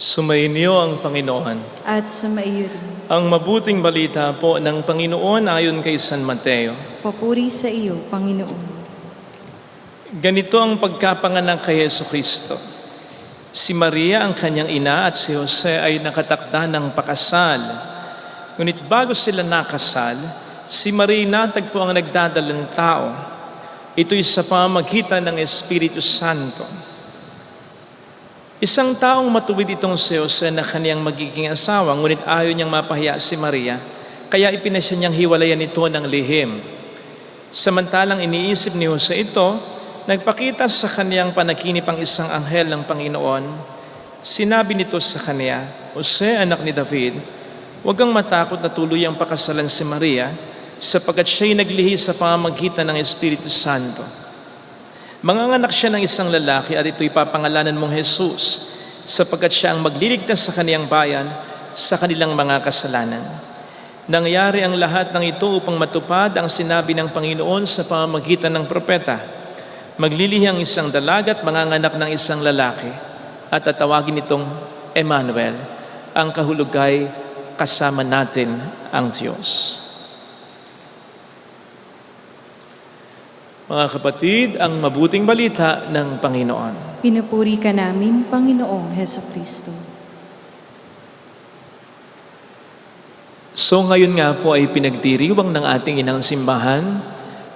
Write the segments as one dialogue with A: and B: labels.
A: Sumainyo ang Panginoon.
B: At sumaiyo rin.
A: Ang mabuting balita po ng Panginoon ayon kay San Mateo.
B: Papuri sa iyo, Panginoon.
A: Ganito ang pagkapanganak kay Jesucristo. Si Maria ang kanyang ina at si Jose ay nakatakda ng pakasal. Ngunit bago sila nakasal, si Maria natagpo ang nagdadalang tao. Ito'y sa pamamagitan ng Espiritu Santo. Isang taong matuwid itong si Jose na kaniyang magiging asawa, ngunit ayaw niyang mapahiya si Maria, kaya ipinasya niyang hiwalayan ito ng lihim. Samantalang iniisip ni Jose ito, nagpakita sa kaniyang panaginip ang isang anghel ng Panginoon. Sinabi nito sa kaniya, "Jose, anak ni David, huwag kang matakot na tuluyang pakasalan si Maria, sapagkat siya'y naglihi sa pamamagitan ng Espiritu Santo. Manganganak siya ng isang lalaki at ito'y papangalanan mong Jesus, sapagkat siya ang magliligtas sa kaniyang bayan sa kanilang mga kasalanan." Nangyari ang lahat ng ito upang matupad ang sinabi ng Panginoon sa pamamagitan ng propeta. Maglilihi ang isang dalaga at manganganak ng isang lalaki at tatawagin itong Emmanuel. Ang kahulugay, kasama natin ang Diyos. Mga kapatid, ang mabuting balita ng Panginoon.
B: Pinupuri ka namin, Panginoong Hesukristo.
A: So ngayon nga po ay pinagdiriwang ng ating inang simbahan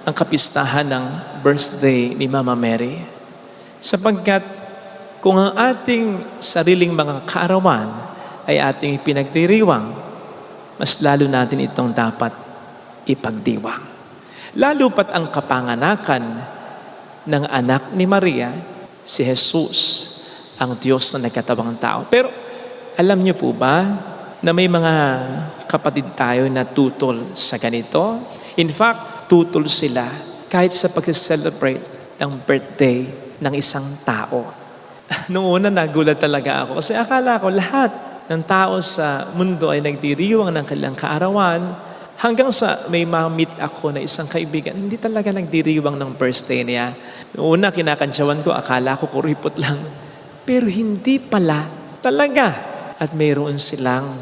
A: ang kapistahan ng birthday ni Mama Mary. Sapagkat kung ang ating sariling mga kaarawan ay ating pinagdiriwang, mas lalo natin itong dapat ipagdiwang. Lalo pat ang kapanganakan ng anak ni Maria, si Jesus, ang Diyos na nagkatawang tao. Pero alam niyo po ba na may mga kapatid tayo na tutol sa ganito? In fact, tutol sila kahit sa pag-celebrate ng birthday ng isang tao. Noong una nagulat talaga ako kasi akala ko lahat ng tao sa mundo ay nagdiriwang ng kanilang kaarawan. Hanggang sa may ma-meet ako na isang kaibigan, hindi talaga nagdiriwang ng birthday niya. Noong una, kinakantsawan ko, akala ko kuripot lang. Pero hindi pala talaga. At mayroon silang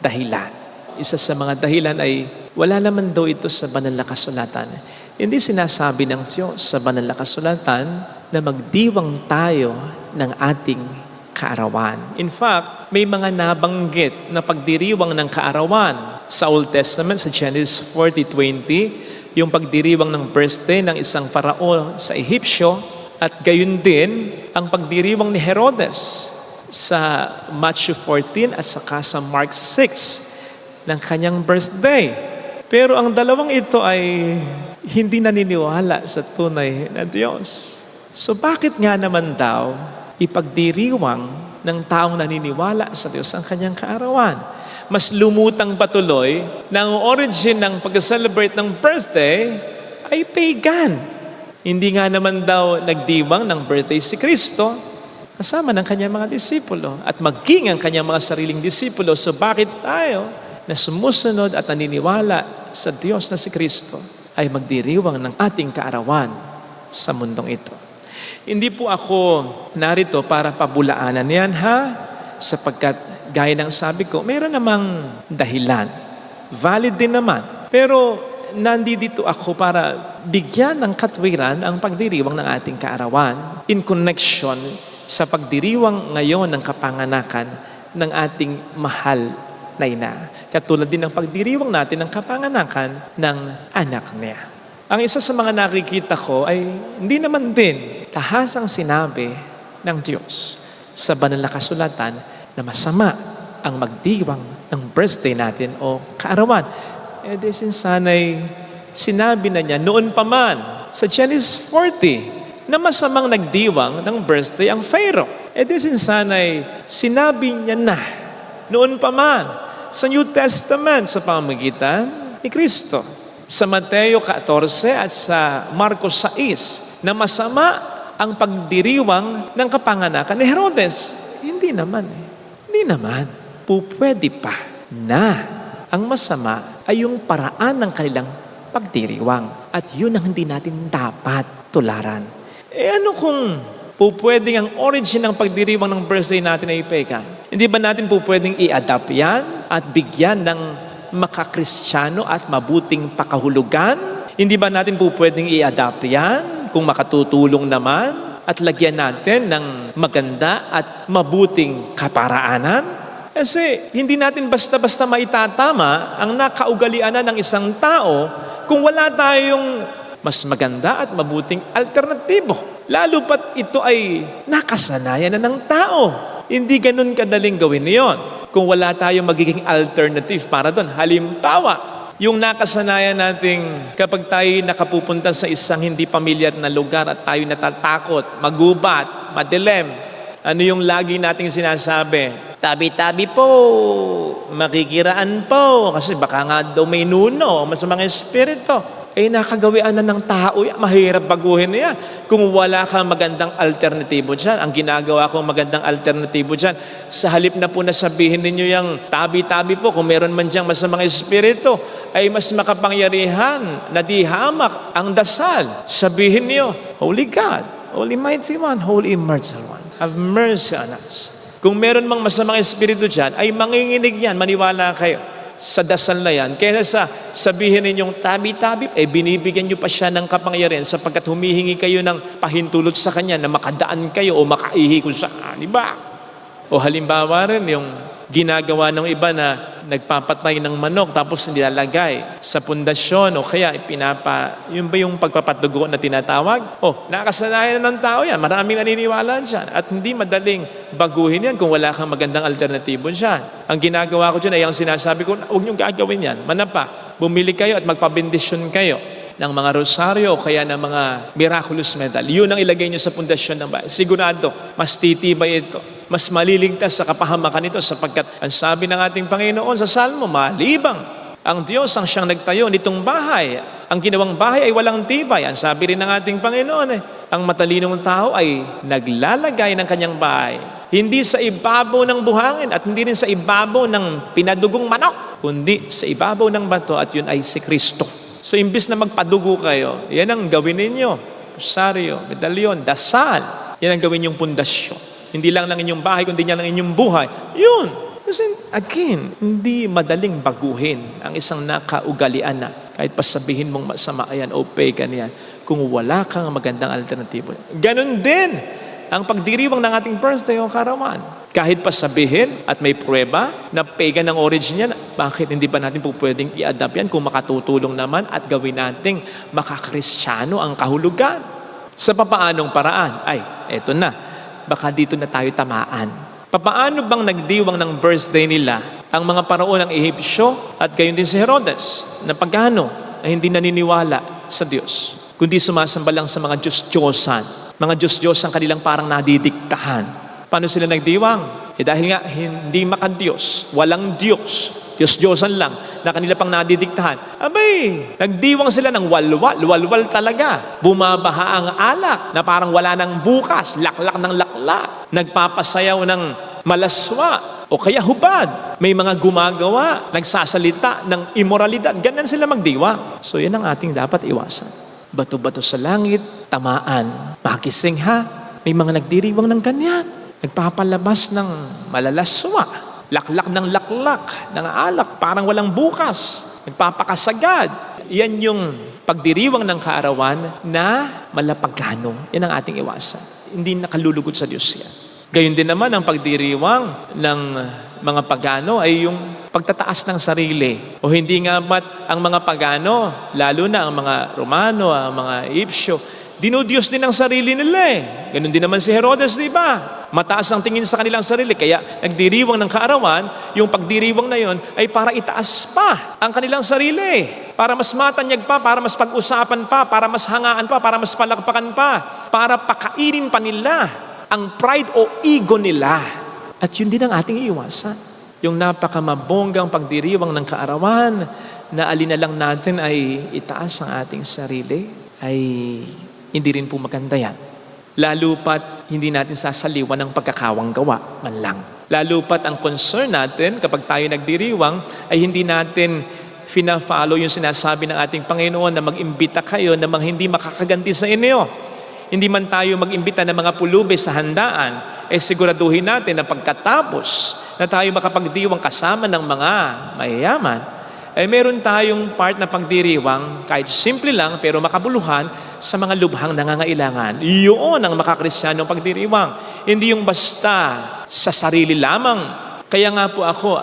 A: dahilan. Isa sa mga dahilan ay wala naman daw ito sa banal na kasulatan. Hindi sinasabi ng Diyos sa banal na kasulatan na magdiwang tayo ng ating kaarawan. In fact, may mga nabanggit na pagdiriwang ng kaarawan sa Old Testament, sa Genesis 40:20, yung pagdiriwang ng birthday ng isang parao sa Ehipsyo, at gayon din ang pagdiriwang ni Herodes sa Matthew 14 at saka sa Mark 6 ng kanyang birthday. Pero ang dalawang ito ay hindi naniniwala sa tunay na Diyos. So bakit nga naman daw ipagdiriwang ng taong naniniwala sa Diyos ang kanyang kaarawan? Mas lumutang patuloy na ang origin ng pag-celebrate ng birthday ay pagan. Hindi nga naman daw nagdiwang ng birthday si Kristo kasama ng kanyang mga disipulo at maging ang kanyang mga sariling disipulo. So bakit tayo na sumusunod at naniniwala sa Diyos na si Kristo ay magdiriwang ng ating kaarawan sa mundong ito? Hindi po ako narito para pabulaanan yan sapagkat gaya ng sabi ko, mayroon namang dahilan. Valid din naman. Pero nandito ako para bigyan ng katwiran ang pagdiriwang ng ating kaarawan in connection sa pagdiriwang ngayon ng kapanganakan ng ating mahal na ina. Katulad din ng pagdiriwang natin ng kapanganakan ng anak niya. Ang isa sa mga nakikita ko ay hindi naman din tahasang sinabi ng Diyos sa banal na kasulatan na masama ang magdiwang ng birthday natin o kaarawan. Sana'y sinabi na niya noon pa man sa Genesis 40 na masamang nagdiwang ng birthday ang Pharaoh. Sana'y sinabi niya na noon pa man sa New Testament sa pamamagitan ni Kristo. Sa Mateo 14 at sa Marcos 6 na masama ang pagdiriwang ng kapanganakan ni Herodes. Hindi naman. Hindi naman. Pwede pa na ang masama ay yung paraan ng kanilang pagdiriwang. At yun ang hindi natin dapat tularan. Ano kung pwedeng ang origin ng pagdiriwang ng birthday natin ay pagan? Hindi ba natin po pwedeng i-adapt yan at bigyan ng makakristyano at mabuting pakahulugan? Hindi ba natin po pwedeng i-adapt yan kung makatutulong naman at lagyan natin ng maganda at mabuting kaparaanan? Kasi hindi natin basta-basta maitatama ang nakaugalianan ng isang tao kung wala tayong mas maganda at mabuting alternatibo. Lalo pat ito ay nakasanayan na ng tao. Hindi ganun kadaling gawin niyon kung wala tayong magiging alternative para doon. Halimbawa, yung nakasanayan nating kapag tayo nakapupunta sa isang hindi pamilyar na lugar at tayo natatakot, magubat, madilim, ano yung lagi nating sinasabi? Tabi-tabi po, makikiraan po, kasi baka nga daw may nuno, masamang espiritu. Nakagawian na ng tao yan. Mahirap baguhin na yan. Kung wala kang magandang alternatibo dyan, ang ginagawa kong magandang alternatibo dyan, sa halip na po na sabihin ninyo yung tabi-tabi po, kung meron man dyang masamang espiritu, ay mas makapangyarihan na di hamak ang dasal. Sabihin niyo, Holy God, Holy Mighty One, Holy Immortal One, have mercy on us. Kung meron mang masamang espiritu dyan, ay manginginig yan, maniwala kayo sa dasal na yan. Kaya sa sabihin ninyong tabi-tabi, binibigyan nyo pa siya ng kapangyarihan sapagkat humihingi kayo ng pahintulot sa kanya na makadaan kayo o makaihi kung saan, di ba? O halimbawa rin yung ginagawa ng iba na nagpapatay ng manok tapos nilalagay sa pundasyon o kaya yun ba yung pagpapatugo na tinatawag? Nakasanayan na ng tao yan. Maraming naniniwala dyan at hindi madaling baguhin yan kung wala kang magandang alternatibo dyan. Ang ginagawa ko dyan ay ang sinasabi ko, huwag niyong gagawin yan. Manapa, bumili kayo at magpabendisyon kayo ng mga rosaryo o kaya ng mga miraculous medal. Yun ang ilagay niyo sa pundasyon ng bahay. Sigurado, mas titibay ito. Mas maliligtas sa kapahamakan ito sapagkat ang sabi ng ating Panginoon sa Salmo, malibang ang Diyos ang siyang nagtayo nitong bahay. Ang ginawang bahay ay walang tibay. Ang sabi rin ng ating Panginoon, ang matalinong tao ay naglalagay ng kanyang bahay. Hindi sa ibabaw ng buhangin at hindi rin sa ibabaw ng pinadugong manok, kundi sa ibabaw ng bato at yun ay si Kristo. So imbis na magpadugo kayo, yan ang gawin ninyo. Rosaryo, medalyon, dasal. Yan ang gawin yung pundasyon. Hindi lang ng inyong bahay, kundi yan ang inyong buhay. Yun. Kasi again, hindi madaling baguhin ang isang nakaugalian na. Kahit pa sabihin mong masama yan o pagan yan, kung wala kang magandang alternatibo. Ganon din ang pagdiriwang ng ating birthday o karawan. Kahit pa sabihin at may prueba na pagan ang origin yan, bakit hindi ba natin po pwedeng i-adapt yan kung makatutulong naman at gawin nating makakristyano ang kahulugan? Sa papaanong paraan? Eto na. Baka dito na tayo tamaan. Papaano bang nagdiwang ng birthday nila ang mga paraon ng Ehipsyo at gayon din si Herodes na pagano ay hindi naniniwala sa Diyos, kundi sumasamba lang sa mga Diyos-Diyosan. Mga Diyos-Diyosan kanilang parang nadidiktahan. Paano sila nagdiwang? Dahil nga hindi makadiyos, walang Diyos, Diyos-Diyosan lang na kanila pang nadidiktahan. Nagdiwang sila ng walwal talaga. Bumabaha ang alak na parang wala ng bukas, laklak ng laklak. Nagpapasayaw ng malaswa o kaya hubad. May mga gumagawa, nagsasalita ng immoralidad. Ganyan sila magdiwang. So yan ang ating dapat iwasan. Bato-bato sa langit, tamaan, makising ha. May mga nagdiriwang ng ganyan. Nagpapalabas ng malalaswa. Laklak ng laklak, ng alak, parang walang bukas. Nagpapakasagad. Yan yung pagdiriwang ng kaarawan na malapagano. Yan ang ating iwasan. Hindi nakalulugod sa Diyos yan. Gayon din naman ang pagdiriwang ng mga pagano ay yung pagtataas ng sarili. O hindi nga ba't ang mga pagano, lalo na ang mga Romano, ang mga Ehipsyo, dinudiyos din ang sarili nila Ganon din naman si Herodes, di ba? Mataas ang tingin sa kanilang sarili. Kaya nagdiriwang ng kaarawan, yung pagdiriwang na yon ay para itaas pa ang kanilang sarili. Para mas matanyag pa, para mas pag-usapan pa, para mas hangaan pa, para mas palakpakan pa, para pakainin pa nila ang pride o ego nila. At yun din ang ating iiwasan. Yung napakamabonggang pagdiriwang ng kaarawan na alin na lang natin ay itaas ang ating sarili, ay hindi rin po maganda yan. Lalo pat hindi natin sasaliwan ng pagkakawang gawa man lang. Lalo pat ang concern natin kapag tayo nagdiriwang ay hindi natin fina-follow yung sinasabi ng ating Panginoon na mag-imbita kayo na mga hindi makakaganti sa inyo. Hindi man tayo mag-imbita ng mga pulubi sa handaan, siguraduhin natin na pagkatapos na tayo makapagdiwang kasama ng mga mayayaman, meron tayong part na pagdiriwang, kahit simple lang pero makabuluhan sa mga lubhang nangangailangan. Iyon ang makakrisyanong pagdiriwang. Hindi yung basta sa sarili lamang. Kaya nga po ako,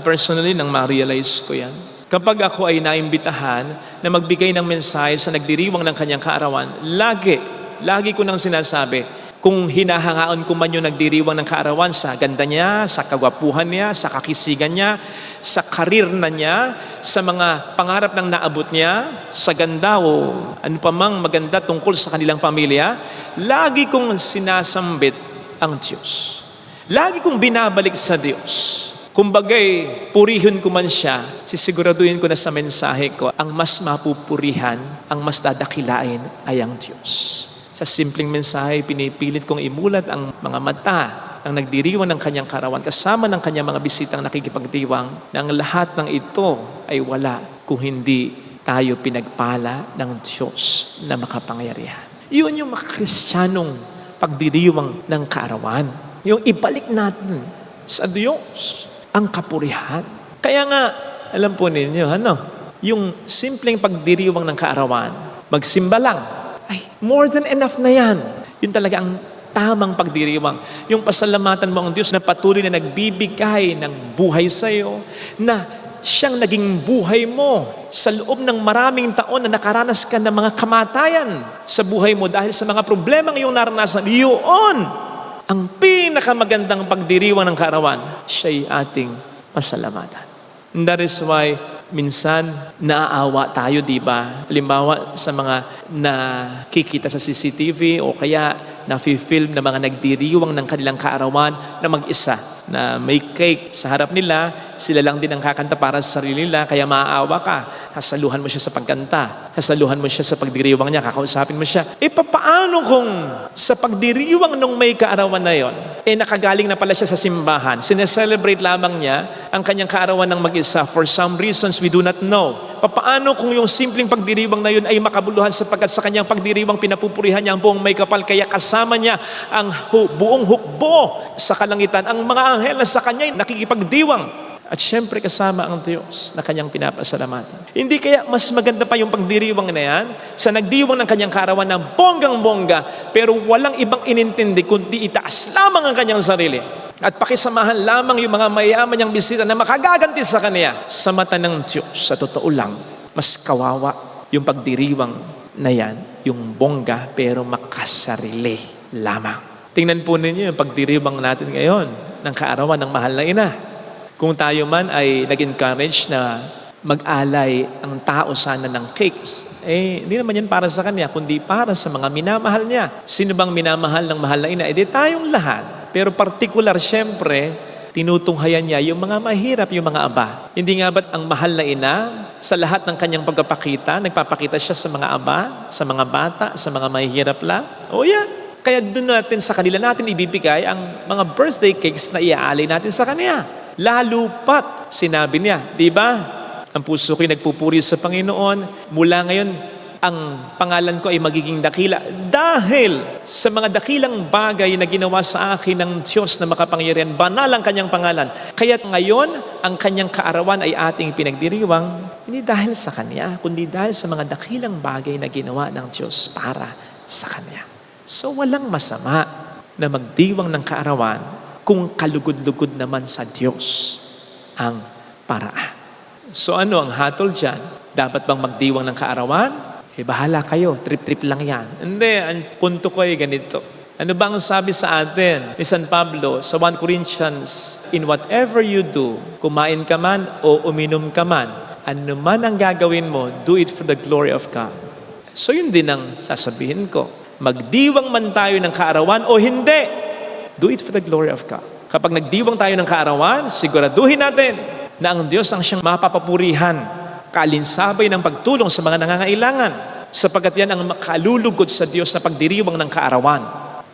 A: personally, nang ma-realize ko yan. Kapag ako ay naimbitahan na magbigay ng mensahe sa nagdiriwang ng kanyang kaarawan, lagi ko nang sinasabi, kung hinahangaan ko man yung nagdiriwang ng kaarawan sa ganda niya, sa kagwapuhan niya, sa kakisigan niya, sa karir na niya, sa mga pangarap ng naabot niya, sa ganda o ano pa mang maganda tungkol sa kanilang pamilya, lagi kong sinasambit ang Diyos. Lagi kong binabalik sa Diyos. Kumbagay, purihin ko man siya, sisiguraduhin ko na sa mensahe ko, ang mas mapupurihan, ang mas dadakilain ay ang Diyos. Sa simpleng mensahe, pinipilit kong imulat ang mga mata ng nagdiriwang ng kanyang kaarawan kasama ng kanyang mga bisitang nakikipagdiwang na ang lahat ng ito ay wala kung hindi tayo pinagpala ng Diyos na makapangyarihan. Yun yung mga Kristiyanong pagdiriwang ng kaarawan. Yung ibalik natin sa Diyos ang kapurihan. Kaya nga, alam po ninyo, yung simpleng pagdiriwang ng kaarawan, magsimba lang, ay more than enough na yan. Yun talaga ang tamang pagdiriwang. Yung pasalamatan mo ang Diyos na patuloy na nagbibigay ng buhay sa iyo, na siyang naging buhay mo sa loob ng maraming taon na nakaranas ka ng mga kamatayan sa buhay mo dahil sa mga problemang iyong naranasan. Yun ang pinakamagandang pagdiriwang ng kaarawan, siya'y ating pasalamatan. And that is why minsan naaawa tayo, di ba? Halimbawa sa mga nakikita sa CCTV o kaya na-film na mga nagdiriwang ng kanilang kaarawan na mag-isa, na may cake sa harap nila, sila lang din ang kakanta para sa sarili nila, kaya maaawa ka. Sasaluhan mo siya sa pagkanta, sasaluhan mo siya sa pagdiriwang niya, kakausapin mo siya. Paano kung sa pagdiriwang nung may kaarawan na yon, nakagaling na pala siya sa simbahan, sineselebrate lamang niya ang kanyang kaarawan ng mag-isa for some reasons we do not know. Paano kung yung simpleng pagdiriwang na yun ay makabuluhan sapagkat sa kanyang pagdiriwang pinapupurihan niya ang buong may kapal, kaya kasama niya ang buong hukbo sa kalangitan, ang mga anghel na sa kanya nakikipagdiwang. At syempre kasama ang Diyos na kanyang pinapasalamatan. Hindi kaya mas maganda pa yung pagdiriwang na yan sa nagdiwang ng kanyang kaarawan ng bonggang-bongga pero walang ibang inintindi kundi itaas lamang ang kanyang sarili at pakisamahan lamang yung mga mayaman niyang bisita na makagaganti sa kanya. Sa mata ng Diyos, sa totoo lang, mas kawawa yung pagdiriwang na yan, yung bongga pero makasarili lamang. Tingnan po ninyo yung pagdiriwang natin ngayon ng kaarawan ng mahal na ina. Kung tayo man ay nag-encourage na mag-alay ang tao sana ng cakes, hindi naman yan para sa kanya, kundi para sa mga minamahal niya. Sino bang minamahal ng mahal na ina? Tayong lahat. Pero particular, syempre, tinutunghayan niya yung mga mahirap, yung mga aba. Hindi nga ba't ang mahal na ina, sa lahat ng kanyang pagpapakita, nagpapakita siya sa mga aba, sa mga bata, sa mga mahirap lang? Kaya doon natin sa kanila natin ibibigay ang mga birthday cakes na iaalay natin sa kanya. Lalo pat, sinabi niya, di ba? Ang puso ko'y nagpupuri sa Panginoon. Mula ngayon, ang pangalan ko ay magiging dakila. Dahil sa mga dakilang bagay na ginawa sa akin ng Diyos na makapangyarihan, banal ang kanyang pangalan. Kaya ngayon, ang kanyang kaarawan ay ating pinagdiriwang, hindi dahil sa kanya, kundi dahil sa mga dakilang bagay na ginawa ng Diyos para sa kanya. So walang masama na magdiwang ng kaarawan kung kalugod-lugod naman sa Diyos ang paraan. So ano ang hatol dyan? Dapat bang magdiwang ng kaarawan? Bahala kayo, trip-trip lang yan. Hindi, ang punto ko ay ganito. Ano ba ang sabi sa atin ni San Pablo sa 1 Corinthians? In whatever you do, kumain ka man o uminom ka man, ano man ang gagawin mo, do it for the glory of God. So yun din ang sasabihin ko. Magdiwang man tayo ng kaarawan o hindi, do it for the glory of God. Kapag nagdiwang tayo ng kaarawan, siguraduhin natin na ang Diyos ang siyang mapapapurihan, kalinsabay ng pagtulong sa mga nangangailangan, sapagkat yan ang makalulugod sa Diyos na pagdiriwang ng kaarawan.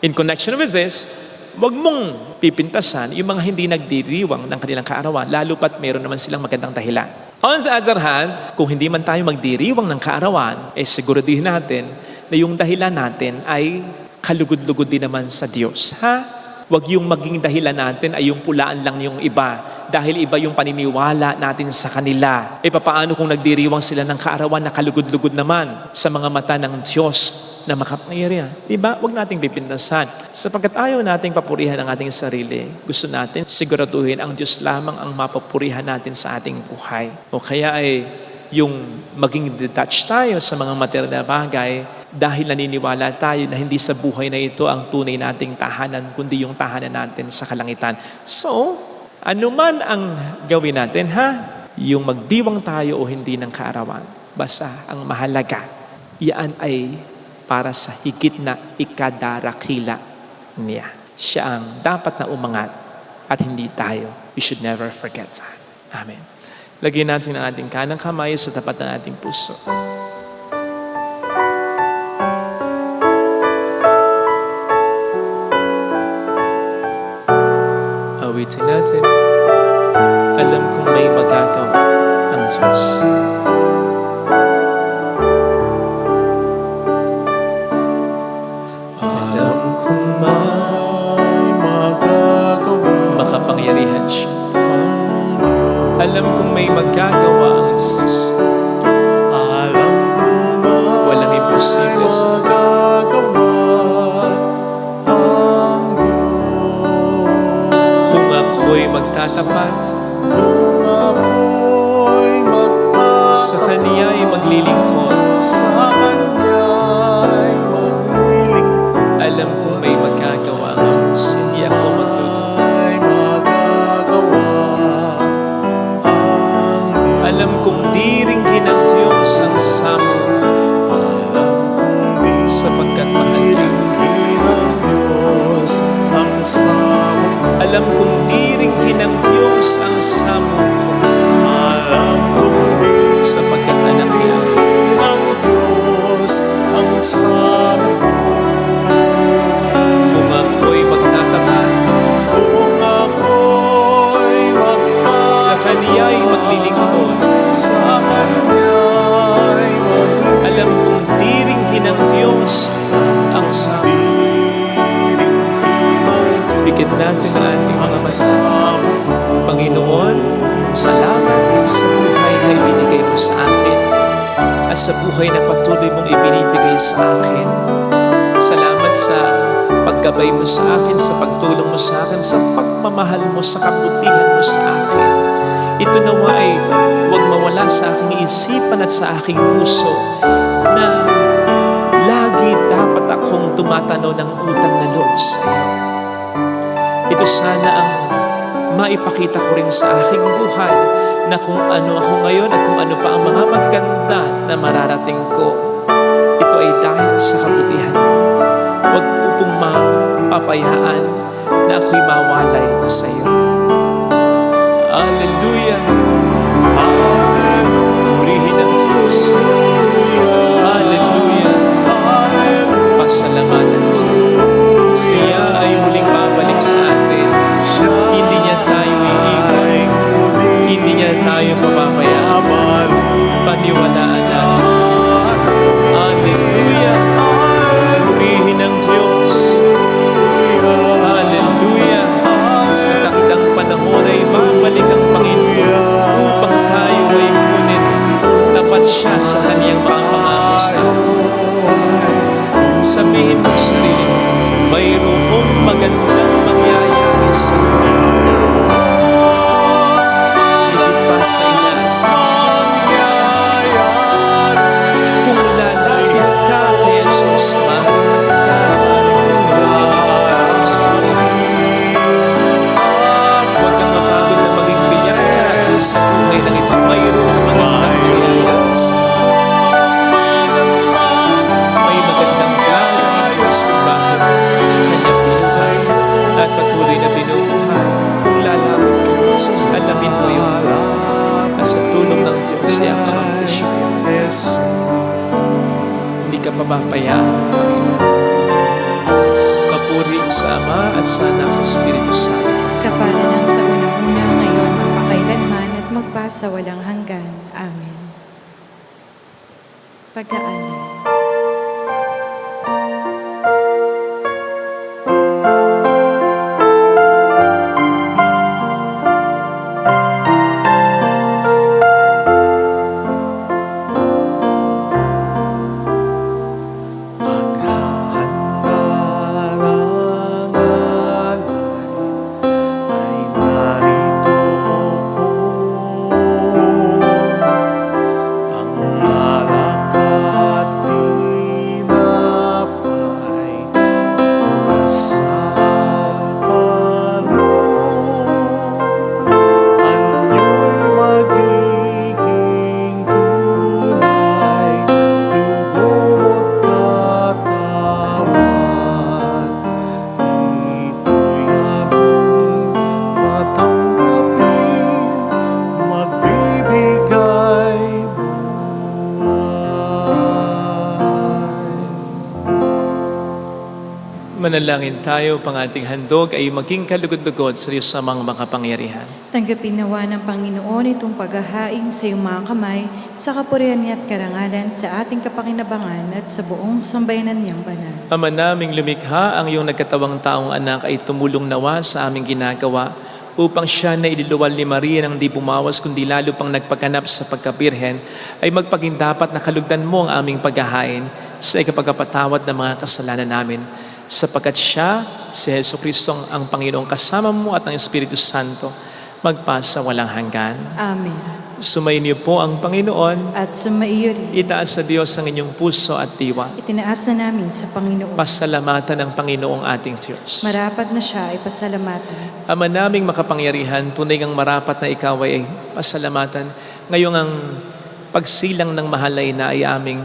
A: In connection with this, huwag mong pipintasan yung mga hindi nagdiriwang ng kanilang kaarawan, lalo pat meron naman silang magandang dahilan. On the other hand, kung hindi man tayo magdiriwang ng kaarawan, siguraduhin natin na yung dahilan natin ay kalugod-lugod din naman sa Diyos. Ha? Huwag yung maging dahilan natin ay yung pulaan lang yung iba dahil iba yung paniniwala natin sa kanila. E papaano kung nagdiriwang sila ng kaarawan na kalugod-lugod naman sa mga mata ng Diyos na makapangyarihan? Diba? Huwag nating pipintasan. Sapagkat ayaw nating papurihan ang ating sarili, gusto natin siguraduhin ang Diyos lamang ang mapapurihan natin sa ating buhay. O kaya ay yung maging detached tayo sa mga material na bagay dahil naniniwala tayo na hindi sa buhay na ito ang tunay nating tahanan, kundi yung tahanan natin sa kalangitan. So, anuman ang gawin natin, yung magdiwang tayo o hindi ng kaarawan, basta ang mahalaga, iyan ay para sa higit na ikadarakila niya. Siya ang dapat na umangat at hindi tayo. We should never forget that. Amen. Lagyan natin ang ating kanang kamay sa tapat ng ating puso. Awitin natin. Alam kong may magagawa ang Diyos.
C: Alam kong may magagawa
A: Makapangyarihan siya.
C: ang Diyos.
A: Alam kong may magagawa ang Diyos.
C: Alam kong
A: Walang imposible sa
C: magagawa ang Diyos.
A: Kung ako'y magtatapat,
C: Kung ako'y
A: sa Kaniya'y maglilingkod,
C: sa Kanya'y maglilingkod,
A: alam kong may magagawa ang Diyos. Hindi ako magtutulog.
C: ay magagawa ang Diyos.
A: Alam kong diringgin ng Diyos ang samo
C: Alam kong di
A: sapagkat mahal niya.
C: ringgin ng Diyos ang samo.
A: Alam kong diringgin ng Diyos ang samo ko
C: Alam kong di
A: sapagkat anak niya.
C: ringgin ng Diyos ang samo.
A: Kung ako'y magtatapat,
C: Kung ako'y
A: sa Kaniya'y maglilingkod,
C: sa Kanya'y maglilingkod,
A: alam kong diringgin ng Diyos ang samo.
C: diringgin ng
A: Bigyan natin ang ating mga
C: ang
A: mata.
C: samo.
A: Panginoon, salamat sa buhay na ibinigay mo sa akin at sa buhay na patuloy mong ibinibigay sa akin. Salamat sa paggabay mo sa akin, sa pagtulong mo sa akin, sa pagmamahal mo, sa kabutihan mo sa akin. Ito nawa ay huwag mawala sa aking isipan at sa aking puso na lagi dapat akong tumatanaw ng utang na loob sa iyo. Ito sana ang maipakita ko rin sa aking buhay na kung ano ako ngayon at kung ano pa ang mga maganda na mararating ko. Ito ay dahil sa kabutihan mo. Huwag po pong mapapayaan na ako'y mawalay sa iyo. Hallelujah! Purihin ang Diyos. Hallelujah! Pasalamatan sa iyo. Siya ay muling babalik sa atin. Hindi niya tayo iiwan. Hindi niya tayo pababayaan. Paniwalaan natin. Hallelujah! Purihin ang Diyos. Hallelujah! Sa takdang panahon ay babalik ang Panginoon upang tayo ay kunin. Tapat siya sa kaniyang mga pangako sa sabihin mo sa sarili mo, mayroong magandang mangyayari sa iyo. Higit pa sa inaasahan. Kung lalapit ka kay Jesus, huwag kang mapagod na maging biyaya at sa tunay ng ito, mayroong magandang mangyayari sa iyo. May magandang plano ng Diyos kung bakit kanyang buhay at patuloy na binubuhay. Kung lalapit ka kay Jesus, alamin mo yun. At sa tulong ng Diyos, i-accomplish mo yun. Hindi ka papapayaan ng Panginoon. Papuri sa Ama at sa Anak sa Espiritu Santo.
B: Kapala ng sa unang-una ngayon, magpakailanman at magpasa walang hanggan. Amen. Pag-aaral.
A: Manalangin tayo, pang ating handog ay maging kalugod-lugod sa Diyos sa mga makapangyarihan.
B: Tanggapin nawa ng Panginoon itong paghahain sa iyong mga kamay sa kapurihan niya at karangalan sa ating kapakinabangan at sa buong sambayanan niyang banal.
A: Ama naming lumikha, ang iyong nagkatawang taong anak ay tumulong nawa sa aming ginagawa upang siya na ililuwal ni Maria nang di bumawas kundi lalo pang nagpagganap sa pagkabirhen ay magpaging dapat na kalugdan mo ang aming paghahain sa ikapagkapatawad ng mga kasalanan namin. Sapagkat siya, si Jesucristo ang Panginoong kasama mo at ang Espiritu Santo, magpasa walang hanggan.
B: Amen.
A: Sumayin niyo po ang Panginoon.
B: At sumaiyo rin.
A: Itaas sa Diyos ang inyong puso at diwa.
B: Itinaas na namin sa Panginoon.
A: Pasalamatan ng Panginoong ating Diyos.
B: Marapat na siya ay pasalamatan.
A: Ama naming makapangyarihan, tunay ngang marapat na ikaw ay pasalamatan. Ngayong ang pagsilang ng mahalay na ay aming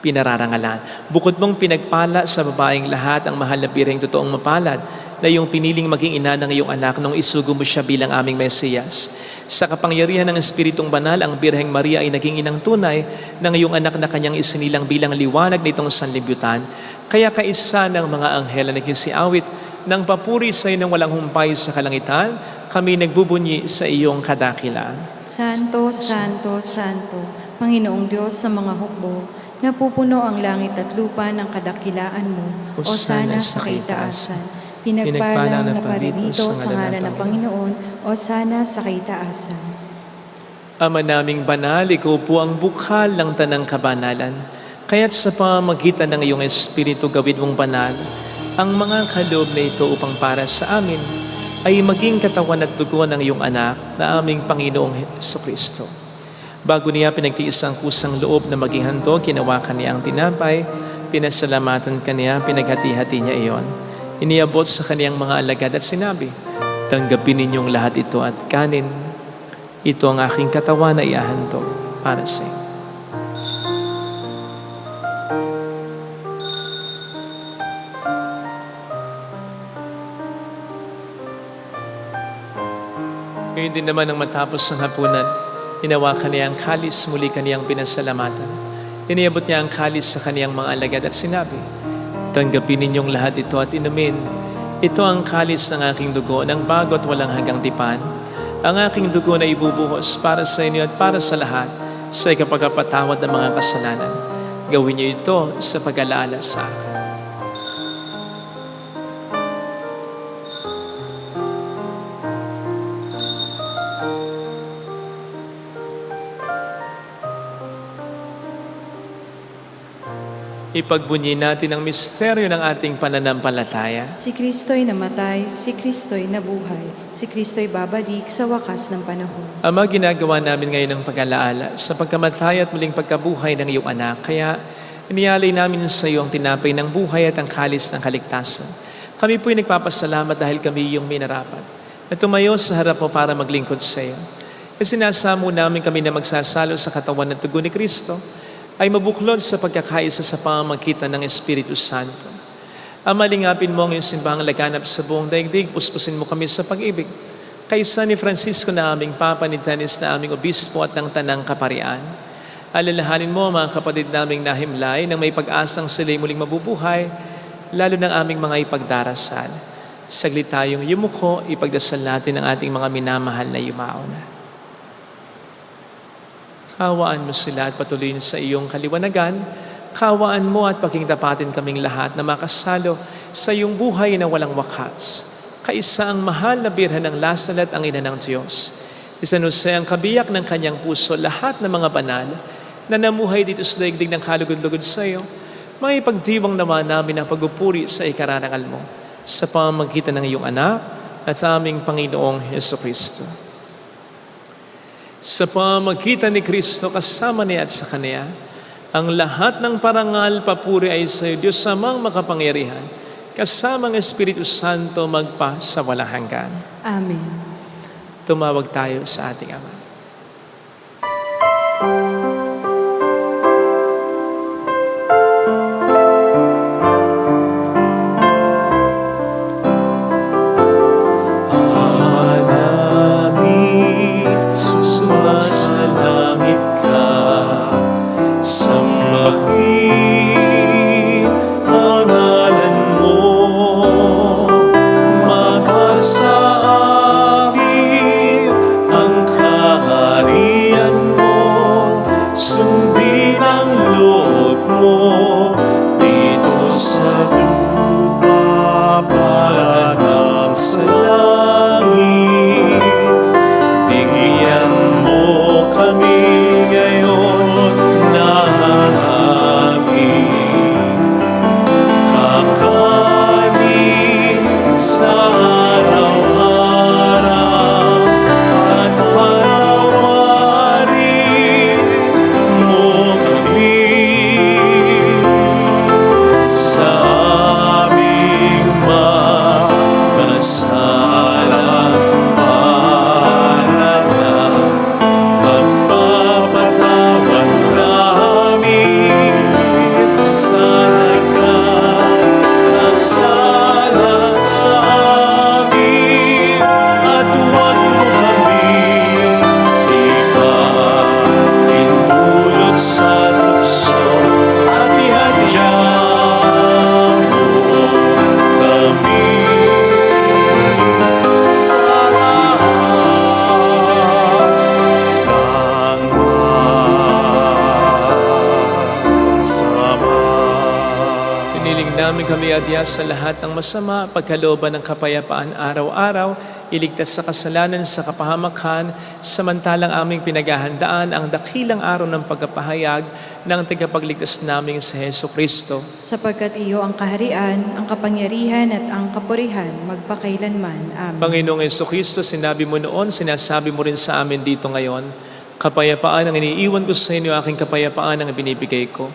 A: pinararangalan. Bukod mong pinagpala sa babaeng lahat ang mahal na birheng totoong mapalad na iyong piniling maging ina ng iyong anak nung isugo mo siya bilang aming Mesiyas. Sa kapangyarihan ng Espiritong Banal, ang Birheng Maria ay naging inang tunay ng iyong anak na kanyang isinilang bilang liwanag nitong sanlibutan. Kaya kaisa ng mga anghel na nagsisiawit ng papuri sa iyo ng walang humpay sa kalangitan, kami nagbubunyi sa iyong kadakilaan.
B: Santo, Santo, Santo, Panginoong Diyos sa mga hukbo, napupuno ang langit at lupa ng kadakilaan mo. Hosana sa kaitaasan. Pinagpala na paririto sa ngalan ng Panginoon. Hosana sa kaitaasan.
A: Ama naming banal, ikaw po ang bukhal ng tanang kabanalan. Kaya't sa pamamagitan ng iyong Espiritu gawin mong banal ang mga kaloob na ito upang para sa amin ay maging katawan at dugo ng iyong anak na aming Panginoong Jesucristo. Bago niya pinagtiis ang kusang loob na maging handog, kinawakan niya ang tinapay, pinasalamatan kaniya, pinaghati-hati niya iyon. Iniabot sa kaniyang mga alagad at sinabi, tanggapin ninyong lahat ito at kanin. Ito ang aking katawan na iahandog para sa inyo. Ngayon din naman ang matapos ng hapunan, hinawakan niya ang kalis, muli kaniyang pinasalamatan. Iniabot niya ang kalis sa kaniyang mga alagad at sinabi, tanggapin ninyong lahat ito at inumin. Ito ang kalis ng aking dugo, ng bago at walang hanggang tipan. Ang aking dugo na ibubuhos para sa inyo at para sa lahat sa ikapagpatawad ng mga kasalanan. Gawin niyo ito sa pag-alaala sa akin. Ipagbunyi natin ang misteryo ng ating pananampalataya.
B: Si Kristo'y namatay, si Kristo'y nabuhay, si Kristo'y babalik sa wakas ng panahon.
A: Ama, ginagawa namin ngayon ang pag-alaala sa pagkamatay at muling pagkabuhay ng iyong anak. Kaya inialay namin sa iyo ang tinapay ng buhay at ang kalis ng kaligtasan. Kami po'y nagpapasalamat dahil kami iyong minarapat na tumayo sa harap mo para maglingkod sa iyo. Kasi sinasamo namin kami na magsasalo sa katawan at dugo ni Kristo ay mabuklod sa pagkakaisa sa pamamagitan ng Espiritu Santo. Ama, lingapin mo ang iyong simbahang laganap sa buong daigdig, puspusin mo kami sa pag-ibig. Kaysa ni Francisco na aming Papa, ni Dennis na aming Obispo at ng Tanang Kaparian. Alalahanin mo mga kapatid naming nahimlay nang may pag-asang sila'y muling mabubuhay, lalo ng aming mga ipagdarasal. Saglit tayong yumuko, ipagdasal natin ang ating mga minamahal na yumauna. Kawaan mo sila at patuloyin sa iyong kaliwanagan. Kawaan mo at pakingtapatin kaming lahat na makasalo sa iyong buhay na walang wakas. Kaisa ang mahal na birhen ng Lasalet, ang ina ng Diyos. San Jose ang kabiyak ng kanyang puso, lahat ng mga banal na namuhay dito sa daigdig ng kalugod-lugod sa iyo. May pagdiwang naman namin ang pagpupuri sa ikarangal mo sa pamamagitan ng iyong anak at sa aming Panginoong Jesucristo. Sa pamamagitan ni Kristo, kasama niya at sa Kanya, ang lahat ng parangal, papuri ay sa iyo, Diyos samang makapangyarihan, kasama ng Espiritu Santo magpa sa walang hanggan.
B: Amen.
A: Tumawag tayo sa ating Ama.
C: Sa langit ka, sambahin ang ngalan mo.
A: adya sa lahat ng masama, pagkalooban ng kapayapaan araw-araw, iligtas sa kasalanan sa kapahamakan, samantalang aming pinaghahandaan ang dakilang araw ng pagkapahayag ng tagapagligtas naming sa Heso Kristo.
B: Sapagkat iyo ang kaharian, ang kapangyarihan at ang kapurihan magpakailanman. Amen.
A: Panginoong Heso Kristo, sinabi mo noon, sinasabi mo rin sa amin dito ngayon, kapayapaan ang iniiwan ko sa inyo, aking kapayapaan ang binibigay ko.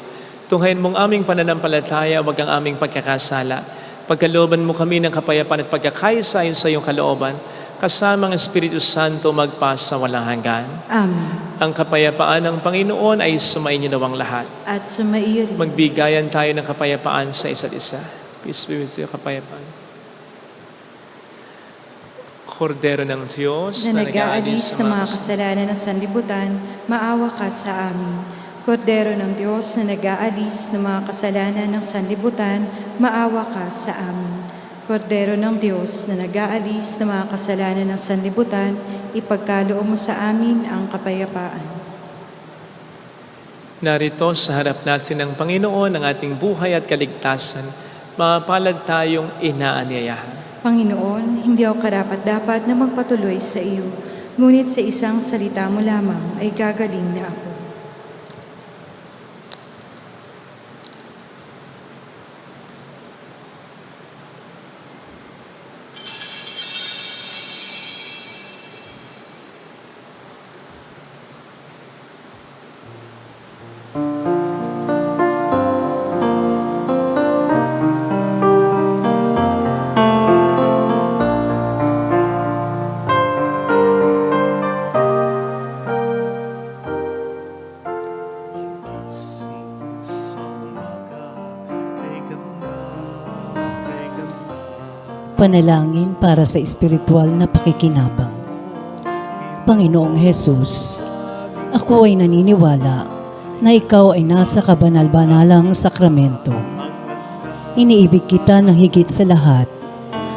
A: Tunghayin mong aming pananampalataya, wag ang aming pagkakasala. Pagkalooban mo kami ng kapayapaan at pagkakaisa ayon sa iyong kalooban, kasama ang Espiritu Santo magpasa walang hanggan.
B: Amen.
A: Ang kapayapaan ng Panginoon ay sumainyo nawang lahat.
B: At sumaiyo rin.
A: Magbigayan tayo ng kapayapaan sa isa't isa. Peace be with you, kapayapaan. Kordero ng Diyos
B: Na nag-aalis ng mga kasalanan ng sanlibutan, maawa ka sa amin. Kordero ng Diyos na nag-aalis ng mga kasalanan ng sanlibutan, maawa ka sa amin. Kordero ng Diyos na nag-aalis ng mga kasalanan ng sanlibutan, ipagkaloob mo sa amin ang kapayapaan.
A: Narito sa harap natin ng Panginoon ang ating buhay at kaligtasan, mapalad tayong inaanyayahan.
B: Panginoon, hindi ako karapat-dapat na magpatuloy sa iyo, ngunit sa isang salita mo lamang ay gagaling na ako.
C: Gising sa umaga, kay ganda, kay ganda.
D: Panalangin para sa espiritual na pakikinabang. Panginoong Hesus, ako ay naniniwala na ikaw ay nasa kabanal-banalang sakramento. Iniibig kita ng higit sa lahat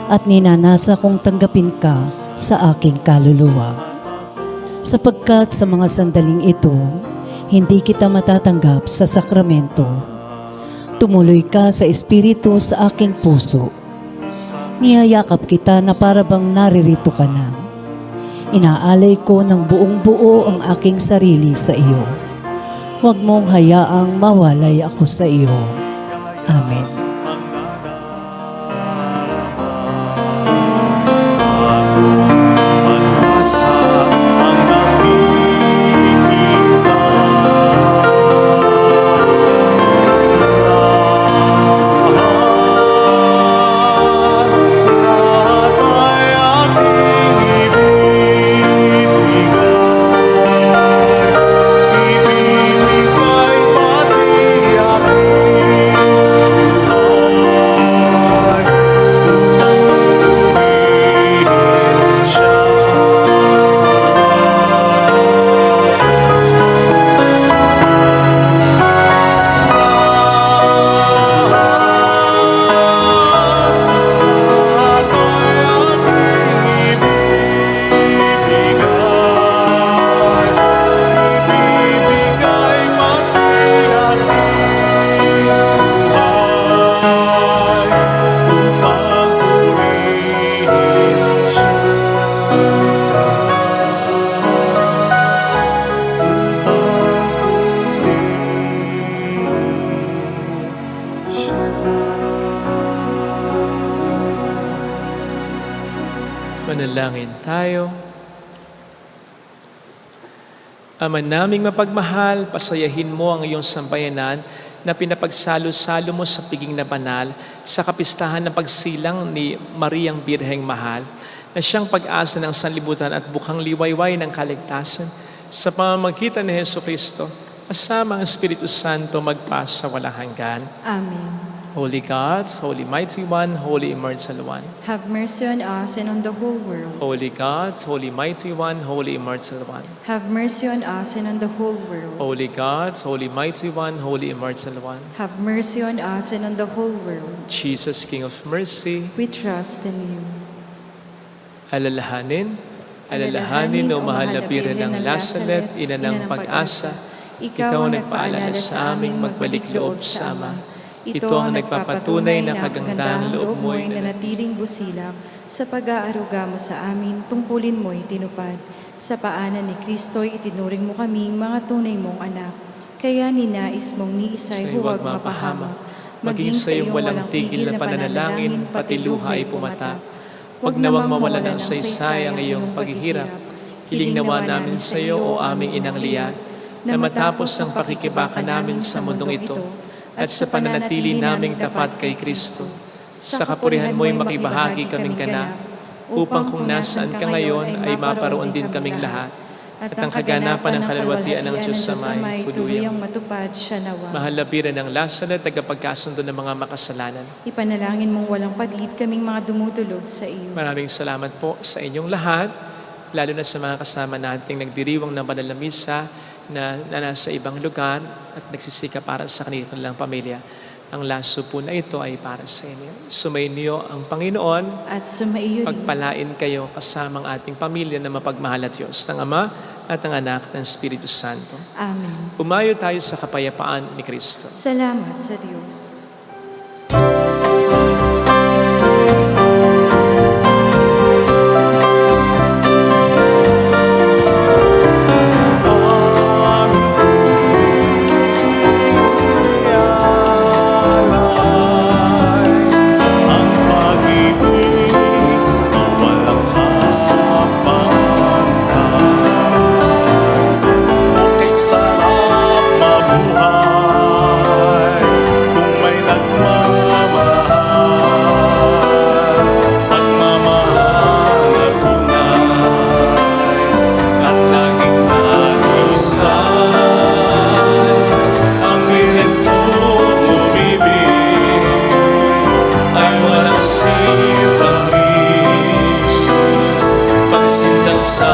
D: at ninanasa kong tanggapin ka sa aking kaluluwa. Sapagkat sa mga sandaling ito, hindi kita matatanggap sa sakramento. Tumuloy ka sa espiritu sa aking puso. Niyayakap kita na parabang naririto ka na. Inaalay ko ng buong buo ang aking sarili sa iyo. Huwag mong hayaang mawalay ako sa iyo. Amen.
C: Ang nadarama, bagong pag-asa ang nakikita. Lahat ay aking ibibigay pati aking buhay upang purihin siya. Lahat ay aking ibibigay pati aking buhay upang purihin siya.
A: Manalangin tayo. Ama naming mapagmahal, pasayahin mo ang iyong sambayanan na pinapagsalo-salo mo sa piging na banal sa kapistahan ng pagsilang ni Mariang Birheng Mahal na siyang pag-asa ng sanlibutan at bukang liwayway ng kaligtasan sa pamamagitan ni Heso Kristo kasama ang Espiritu Santo magpasa walang hanggan.
B: Amen.
A: Holy God, Holy Mighty One, Holy Immortal One.
B: Have mercy on us and on the whole world.
A: Holy God, Holy Mighty One, Holy Immortal One.
B: Have mercy on us and on the whole world.
A: Holy God, Holy Mighty One, Holy Immortal One.
B: Have mercy on us and on the whole world.
A: Jesus, King of Mercy,
B: We trust in you.
A: alalahanin, o mahal na Birhen ng Lazaret, ina ng pag-asa, ikaw ang nagpaalala sa aming magbalik loob sa Ama. Ito ang nagpapatunay na kagandahang loob mo'y
B: nanatiling busilak sa pag-aaruga mo sa amin, tungkulin mo'y tinupad. Sa paanan ni Kristo'y itinuring mo kaming mga tunay mong anak. Kaya ninais mong ni Isa'y huwag mapahamak.
A: Maging sa iyong walang tigil na pananalangin, pati luha ay pumata. Huwag nawang mawalan ng saysay ang iyong paghihirap. Hiling nawa namin sa iyo, o aming inang liyan, na matapos ang pakikibaka namin sa mundong ito, at sa pananatili naming tapat kay Kristo, sa kapurihan mo'y makibahagi kaming ganap, upang kung nasaan ka ngayon ay maparoon din kaming lahat, at ang kaganapan ng kalwalhatian ng Diyos sa may tuluyang
B: matupad siya nawa.
A: mahal na biran ng lason at tagapagkasundo ng mga makasalanan.
B: Ipanalangin mong walang padid kaming mga dumudulog sa iyo.
A: Maraming salamat po sa inyong lahat, lalo na sa mga kasama nating nagdiriwang ng banal na misa na nasa ibang lugar at nagsisika para sa kanilang pamilya. Ang laso po na ito ay para sa inyo. Sumainyo ang Panginoon,
B: At sumaiyo din.
A: pagpalain kayo kasamang ating pamilya na mapagmahal at Diyos ng Ama at ng Anak at ng Espiritu Santo.
B: Amen.
A: Umayo tayo sa kapayapaan ni Kristo.
B: Salamat sa Diyos.
C: Ang pag-ibig na walang kapantay. Bakit sarap mabuhay kung may nagmamahal. Pagmamahal na tunay at laging naisan. Ang bilit kong umibig ay walang sitamis. Pagsindang sa